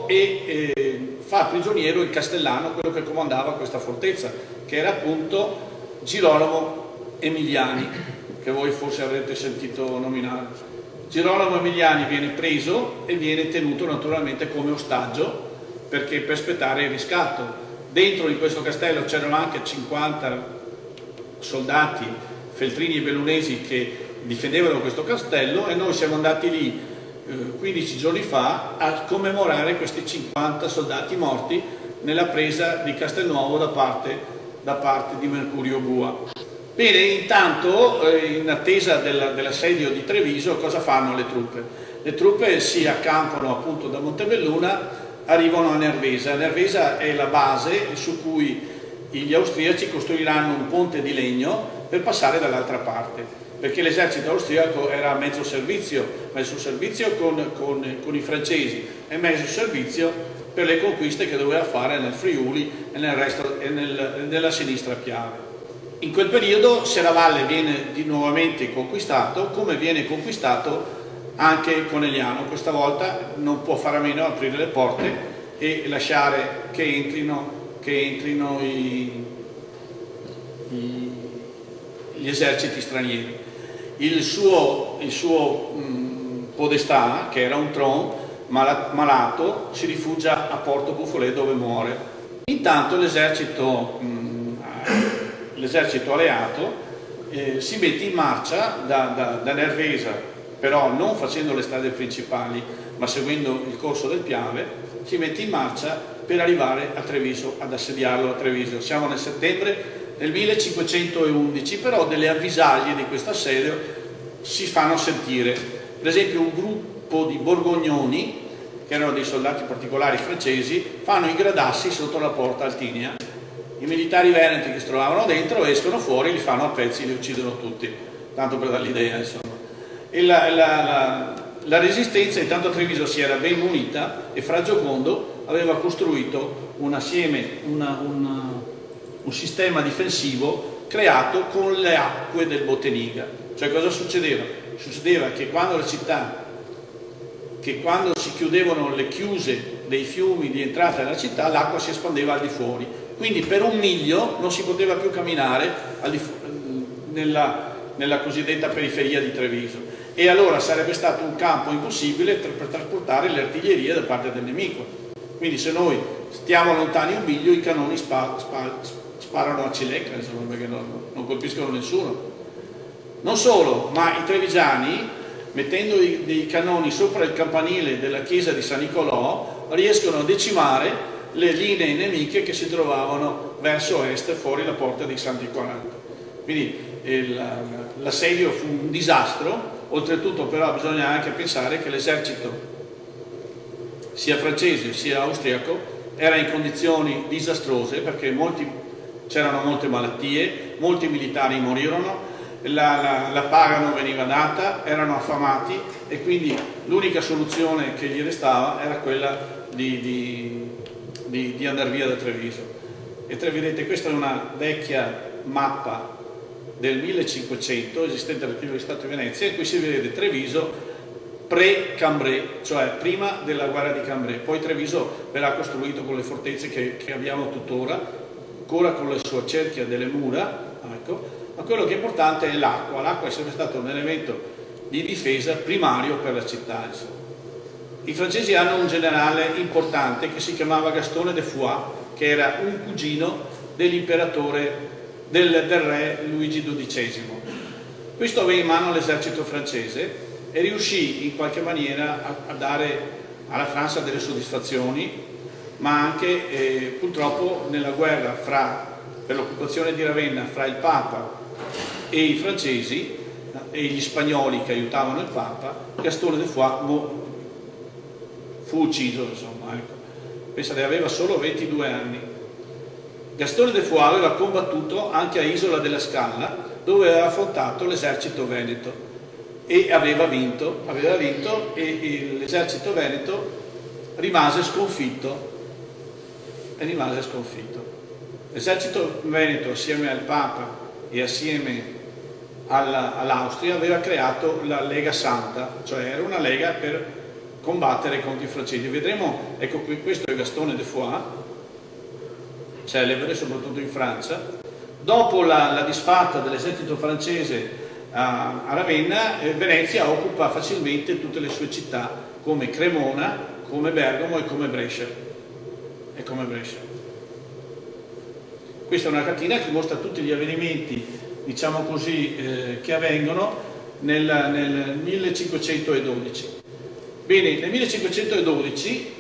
e fa prigioniero il castellano, quello che comandava questa fortezza, che era appunto Girolamo Emiliani, che voi forse avrete sentito nominare. Girolamo Emiliani viene preso e viene tenuto naturalmente come ostaggio perché per aspettare il riscatto. Dentro in questo castello c'erano anche 50 soldati feltrini e bellunesi che difendevano questo castello e noi siamo andati lì 15 giorni fa a commemorare questi 50 soldati morti nella presa di Castelnuovo da parte di Mercurio Bua. Bene, intanto in attesa dell'assedio di Treviso cosa fanno le truppe? Le truppe si accampano appunto da Montebelluna, arrivano a Nervesa. Nervesa è la base su cui gli austriaci costruiranno un ponte di legno per passare dall'altra parte, perché l'esercito austriaco era a mezzo servizio con i francesi e mezzo servizio per le conquiste che doveva fare nel Friuli e nella sinistra Piave. In quel periodo Serravalle viene nuovamente conquistato, come viene conquistato anche Conegliano. Questa volta non può fare a meno aprire le porte e lasciare che entrino gli eserciti stranieri. Il suo podestà, che era un tron malato, si rifugia a Porto Buffolè dove muore. Intanto l'esercito alleato si mette in marcia da Nervesa, però non facendo le strade principali ma seguendo il corso del Piave, si mette in marcia per arrivare a Treviso, ad assediarlo a Treviso. Siamo nel settembre del 1511, però delle avvisaglie di questo assedio si fanno sentire. Per esempio un gruppo di borgognoni, che erano dei soldati particolari francesi, fanno i gradassi sotto la porta Altinia. I militari veneti che si trovavano dentro escono fuori, li fanno a pezzi, li uccidono tutti, tanto per dare l'idea, insomma. E La resistenza intanto a Treviso si era ben munita e Fra Giocondo aveva costruito un sistema difensivo creato con le acque del Botteniga. Cioè cosa succedeva? Succedeva che quando si chiudevano le chiuse dei fiumi di entrata nella città, l'acqua si espandeva al di fuori, quindi per 1 miglio non si poteva più camminare nella cosiddetta periferia di Treviso, e allora sarebbe stato un campo impossibile per trasportare le artiglierie da parte del nemico. Quindi se noi stiamo lontani 1 miglio, i cannoni sparano a cilecca, insomma, perché non colpiscono nessuno. Non solo, ma i trevigiani, mettendo dei cannoni sopra il campanile della chiesa di San Nicolò, riescono a decimare le linee nemiche che si trovavano verso est, fuori la porta di Santi 40. Quindi l'assedio fu un disastro. Oltretutto però bisogna anche pensare che l'esercito sia francese sia austriaco era in condizioni disastrose, perché c'erano molte malattie, molti militari morirono, la paga non veniva data, erano affamati, e quindi l'unica soluzione che gli restava era quella di andare via da Treviso. E vedete, questa è una vecchia mappa del 1500 esistente all'Archivio di Stato di Venezia, in cui si vede Treviso pre-Cambrai, cioè prima della guerra di Cambrai. Poi Treviso verrà costruito con le fortezze che abbiamo tuttora, ancora con la sua cerchia delle mura, ecco. Ma quello che è importante è l'acqua. L'acqua è sempre stato un elemento di difesa primario per la città, insomma. I francesi hanno un generale importante che si chiamava Gastone de Foix, che era un cugino dell'imperatore del re Luigi XII. Questo aveva in mano l'esercito francese e riuscì in qualche maniera a dare alla Francia delle soddisfazioni, ma anche purtroppo nella guerra per l'occupazione di Ravenna fra il Papa e i francesi e gli spagnoli che aiutavano il Papa, Gastone de Foix fu ucciso, insomma, ecco. Pensate, aveva solo 22 anni. Gastone de Foix aveva combattuto anche a Isola della Scala, dove aveva affrontato l'esercito veneto e aveva vinto, e l'esercito veneto rimase sconfitto. L'esercito veneto, assieme al Papa e assieme all'Austria, aveva creato la Lega Santa, cioè era una lega per combattere contro i francesi. Vedremo, ecco qui, questo è Gastone de Foix, celebre soprattutto in Francia. Dopo la disfatta dell'esercito francese a Ravenna, Venezia occupa facilmente tutte le sue città, come Cremona, come Bergamo e come Brescia. Questa è una cartina che mostra tutti gli avvenimenti, diciamo così, che avvengono nel 1512. Bene, nel 1512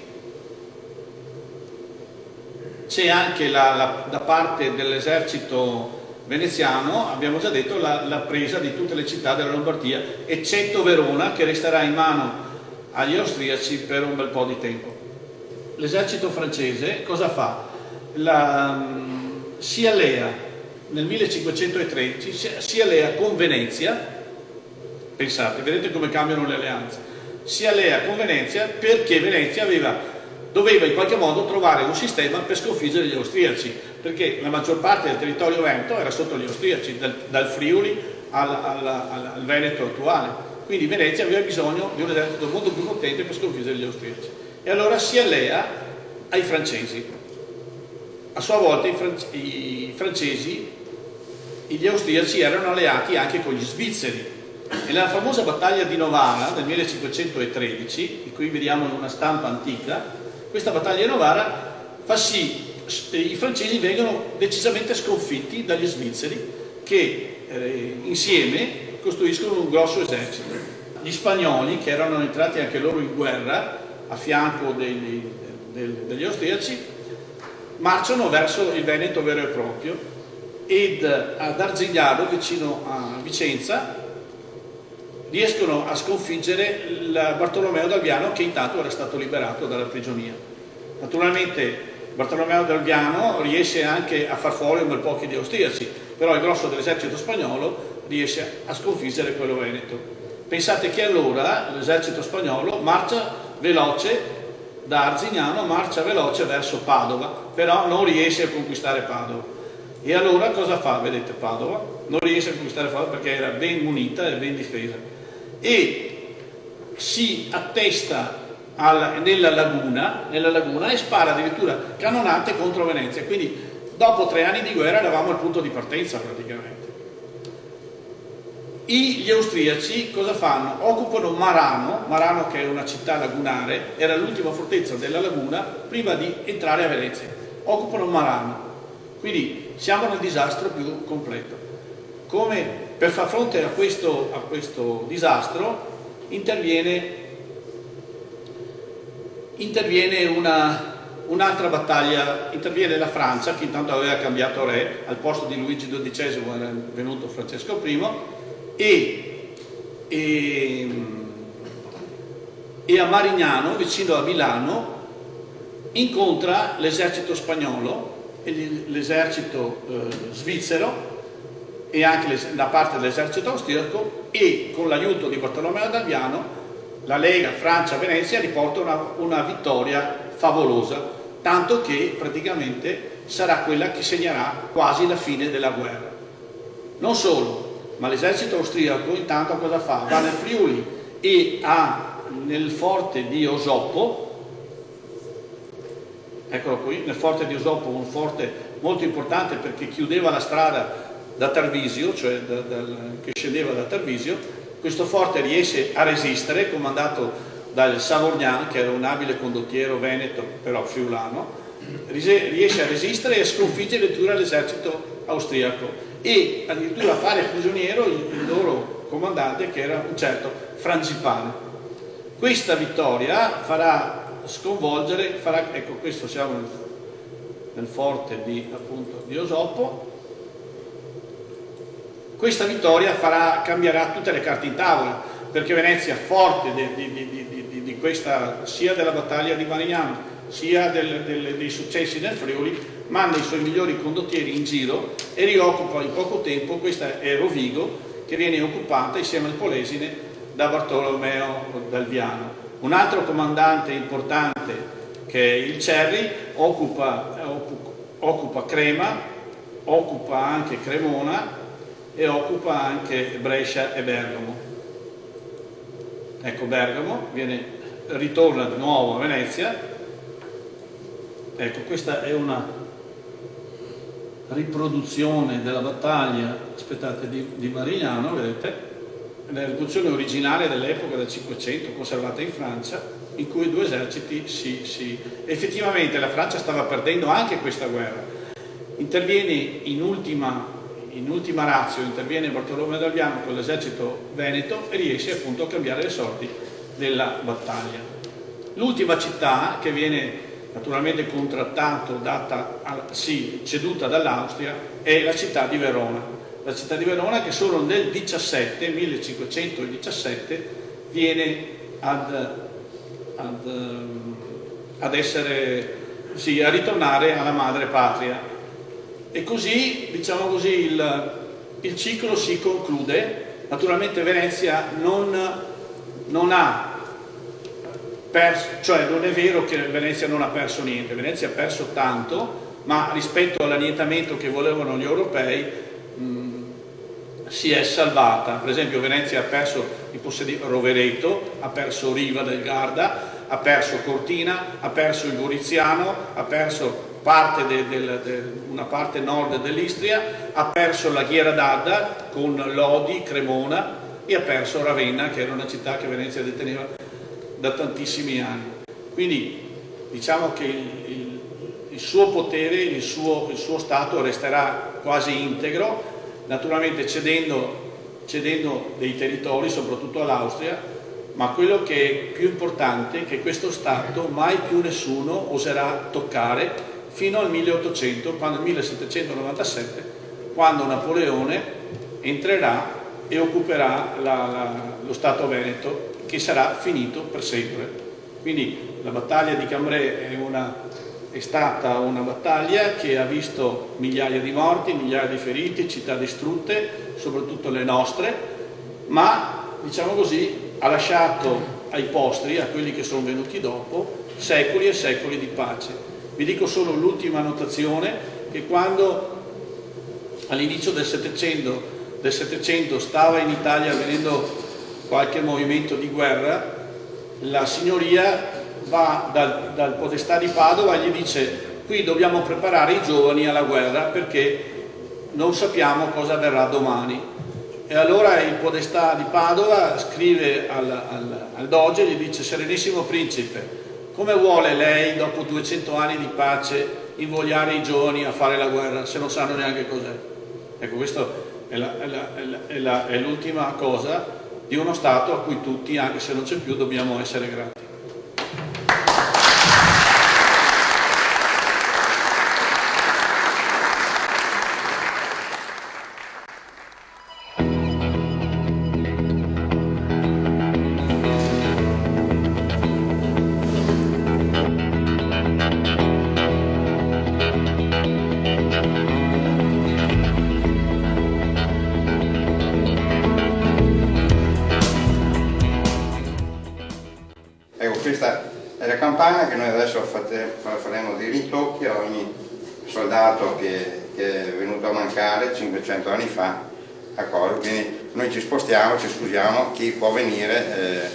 c'è anche da parte dell'esercito veneziano, abbiamo già detto, la presa di tutte le città della Lombardia, eccetto Verona, che resterà in mano agli austriaci per un bel po' di tempo. L'esercito francese cosa fa? Si allea nel 1513, si allea con Venezia, pensate, vedete come cambiano le alleanze, si allea con Venezia perché Venezia doveva in qualche modo trovare un sistema per sconfiggere gli austriaci, perché la maggior parte del territorio veneto era sotto gli austriaci, dal Friuli al Veneto attuale. Quindi Venezia aveva bisogno di un esercito molto più potente per sconfiggere gli austriaci. E allora si allea ai francesi. A sua volta gli austriaci erano alleati anche con gli svizzeri. E nella famosa battaglia di Novara del 1513, di cui vediamo una stampa antica, questa battaglia di Novara fa sì che i francesi vengano decisamente sconfitti dagli svizzeri, che insieme costruiscono un grosso esercito. Gli spagnoli, che erano entrati anche loro in guerra a fianco degli austriaci, marciano verso il Veneto vero e proprio, ed ad Arzigliado, vicino a Vicenza, riescono a sconfiggere Bartolomeo d'Alviano, che intanto era stato liberato dalla prigionia. Naturalmente Bartolomeo d'Alviano riesce anche a far fuori un bel po' di austriaci, però il grosso dell'esercito spagnolo riesce a sconfiggere quello veneto. Pensate che allora l'esercito spagnolo marcia veloce da Arzignano, marcia veloce verso Padova, però non riesce a conquistare Padova. E allora cosa fa? Vedete Padova? Non riesce a conquistare Padova perché era ben munita e ben difesa. E si attesta nella laguna e spara addirittura cannonate contro Venezia. Quindi dopo 3 anni di guerra eravamo al punto di partenza praticamente. Gli austriaci cosa fanno? Occupano Marano che è una città lagunare, era l'ultima fortezza della laguna prima di entrare a Venezia. Occupano Marano, quindi siamo nel disastro più completo. Come per far fronte a questo disastro interviene un'altra battaglia, interviene la Francia, che intanto aveva cambiato re, al posto di Luigi XII era venuto Francesco I, e a Marignano, vicino a Milano, incontra l'esercito spagnolo e l'esercito svizzero e anche da parte dell'esercito austriaco, e con l'aiuto di Bartolomeo d'Alviano la Lega Francia-Venezia riporta una vittoria favolosa, tanto che praticamente sarà quella che segnerà quasi la fine della guerra. Non solo, ma l'esercito austriaco intanto cosa fa? Va nel Friuli e nel forte di Osoppo, eccolo qui, nel forte di Osoppo, un forte molto importante perché chiudeva la strada da Tarvisio, cioè che scendeva da Tarvisio. Questo forte riesce a resistere, comandato dal Savorgnan, che era un abile condottiero veneto, però friulano, riesce a resistere e a sconfiggere addirittura l'esercito austriaco e addirittura fare prigioniero il loro comandante, che era un certo Frangipane. Questa vittoria farà sconvolgere, ecco, questo siamo nel forte di Osoppo. Questa vittoria cambierà tutte le carte in tavola, perché Venezia, forte di questa, sia della battaglia di Marignano sia dei successi nel Friuli, manda i suoi migliori condottieri in giro e rioccupa in poco tempo. Questa è Rovigo, che viene occupata insieme al Polesine da Bartolomeo d'Alviano. Un altro comandante importante, che è il Cerri, occupa Crema, occupa anche Cremona e occupa anche Brescia e Bergamo. Ecco, Bergamo ritorna di nuovo a Venezia. Ecco, questa è una riproduzione della battaglia, aspettate, di Marignano, vedete? La riproduzione originale dell'epoca del 500, conservata in Francia, in cui 2 eserciti effettivamente la Francia stava perdendo anche questa guerra. Interviene in ultima ratio, interviene Bartolomeo d'Alviano con l'esercito veneto e riesce appunto a cambiare le sorti della battaglia. L'ultima città che viene naturalmente contrattato, ceduta dall'Austria, è la città di Verona. La città di Verona, che solo nel 1517 viene a ritornare alla madre patria. E così, diciamo così, il ciclo si conclude. Naturalmente Venezia non ha perso, cioè non è vero che Venezia non ha perso niente, Venezia ha perso tanto, ma rispetto all'annientamento che volevano gli europei si è salvata. Per esempio Venezia ha perso Rovereto, ha perso Riva del Garda, ha perso Cortina, ha perso il Goriziano, ha perso una parte nord dell'Istria, ha perso la Ghiera d'Adda con Lodi, Cremona, e ha perso Ravenna, che era una città che Venezia deteneva da tantissimi anni. Quindi diciamo che il suo potere, il suo stato resterà quasi integro, naturalmente cedendo dei territori soprattutto all'Austria, ma quello che è più importante è che questo stato mai più nessuno oserà toccare fino al 1797, quando Napoleone entrerà e occuperà lo Stato Veneto, che sarà finito per sempre. Quindi la battaglia di Cambrai è stata una battaglia che ha visto migliaia di morti, migliaia di feriti, città distrutte, soprattutto le nostre, ma diciamo così, ha lasciato ai posteri, a quelli che sono venuti dopo, secoli e secoli di pace. Vi dico solo l'ultima annotazione, che quando all'inizio del Settecento stava in Italia avvenendo qualche movimento di guerra, la signoria va dal podestà di Padova e gli dice: qui dobbiamo preparare i giovani alla guerra perché non sappiamo cosa avverrà domani. E allora il podestà di Padova scrive al doge e gli dice: Serenissimo Principe, come vuole lei dopo 200 anni di pace invogliare i giovani a fare la guerra se non sanno neanche cos'è? Ecco, questa è l'ultima cosa di uno Stato a cui tutti, anche se non c'è più, dobbiamo essere grati. Questa è la campagna che noi adesso faremo dei ritocchi a ogni soldato che è venuto a mancare 500 anni fa a Coro, quindi noi ci spostiamo, ci scusiamo, chi può venire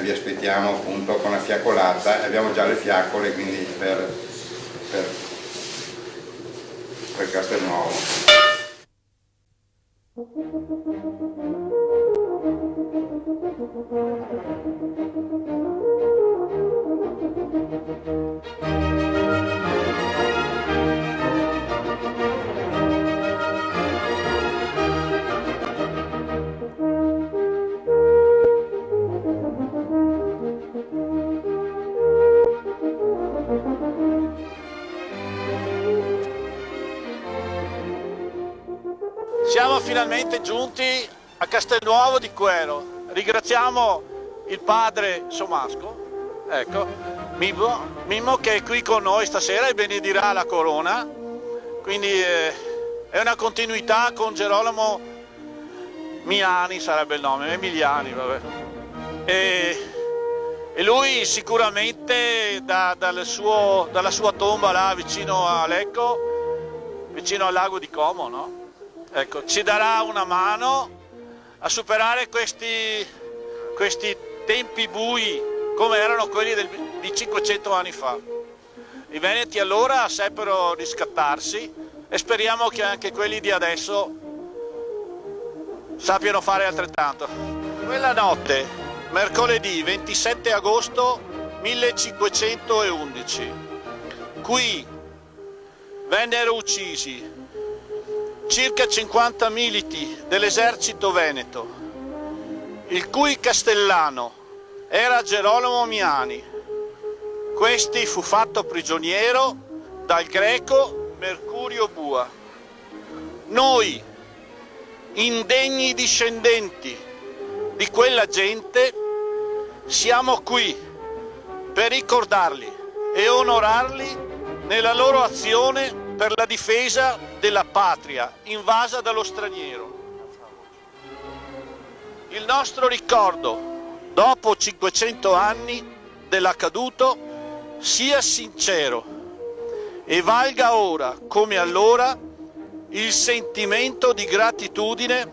vi aspettiamo appunto con la fiaccolata, abbiamo già le fiaccole quindi per Castelnuovo. Siamo finalmente giunti a Castelnuovo di Quero. Ringraziamo il padre Somasco, ecco, Mimmo, che è qui con noi stasera e benedirà la corona. Quindi è una continuità con Gerolamo Miani, sarebbe il nome, Emiliani, vabbè. E lui sicuramente dalla sua tomba là vicino a Lecco, vicino al lago di Como, no? Ecco, ci darà una mano a superare questi tempi bui come erano quelli di 500 anni fa. I Veneti allora seppero riscattarsi e speriamo che anche quelli di adesso sappiano fare altrettanto. Quella notte, mercoledì 27 agosto 1511, qui vennero uccisi circa 50 militi dell'esercito veneto, il cui castellano era Gerolamo Miani. Questi fu fatto prigioniero dal greco Mercurio Bua. Noi, indegni discendenti di quella gente, siamo qui per ricordarli e onorarli nella loro azione per la difesa della patria invasa dallo straniero. Il nostro ricordo, dopo 500 anni dell'accaduto, sia sincero e valga ora, come allora, il sentimento di gratitudine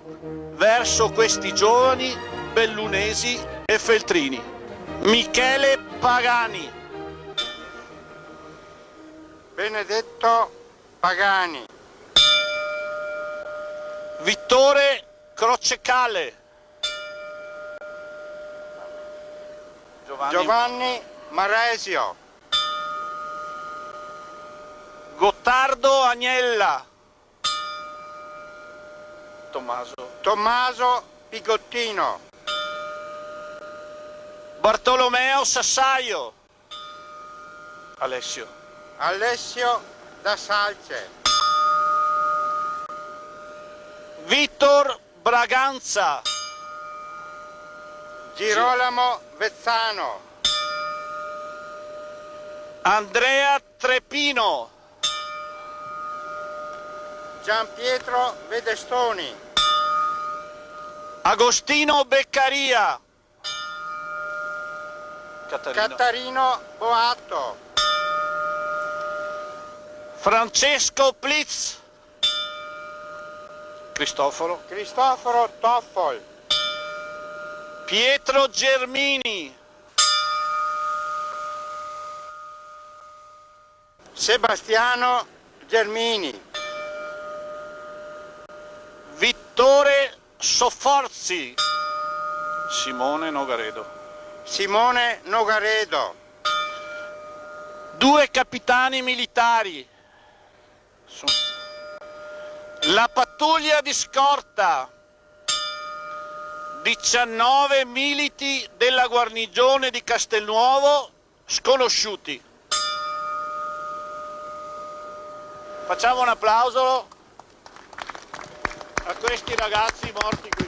verso questi giovani bellunesi e feltrini. Michele Pagani. Benedetto Pagani. Vittore Crocecale. Giovanni Maresio. Gottardo Agnella. Tommaso Pigottino. Bartolomeo Sassaio. Alessio da Salce. Vittor Braganza. Girolamo Vezzano. Andrea Trepino. Gianpietro Vedestoni. Agostino Beccaria. Catarino Boato. Francesco Plitz. Cristoforo Toffol. Pietro Germini. Sebastiano Germini. Vittore Sofforzi. Simone Nogaredo. Simone Nogaredo. 2 capitani militari. La pattuglia di scorta. 19 militi della guarnigione di Castelnuovo sconosciuti. Facciamo un applauso a questi ragazzi morti qui.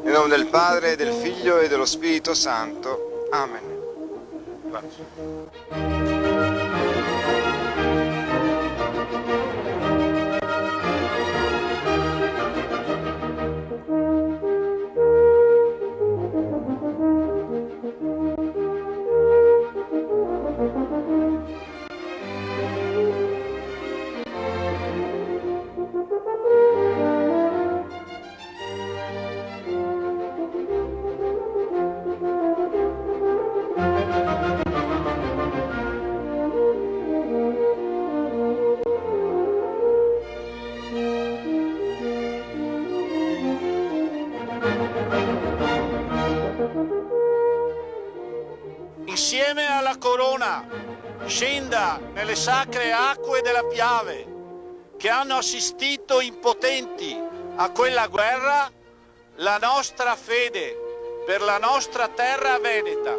Nel nome del Padre, del Figlio e dello Spirito Santo. Amen. Grazie. Insieme alla corona scenda nelle sacre acque della Piave, che hanno assistito impotenti a quella guerra, la nostra fede per la nostra terra veneta,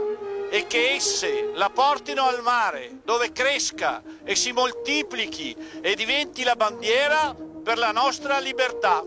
e che esse la portino al mare, dove cresca e si moltiplichi e diventi la bandiera per la nostra libertà.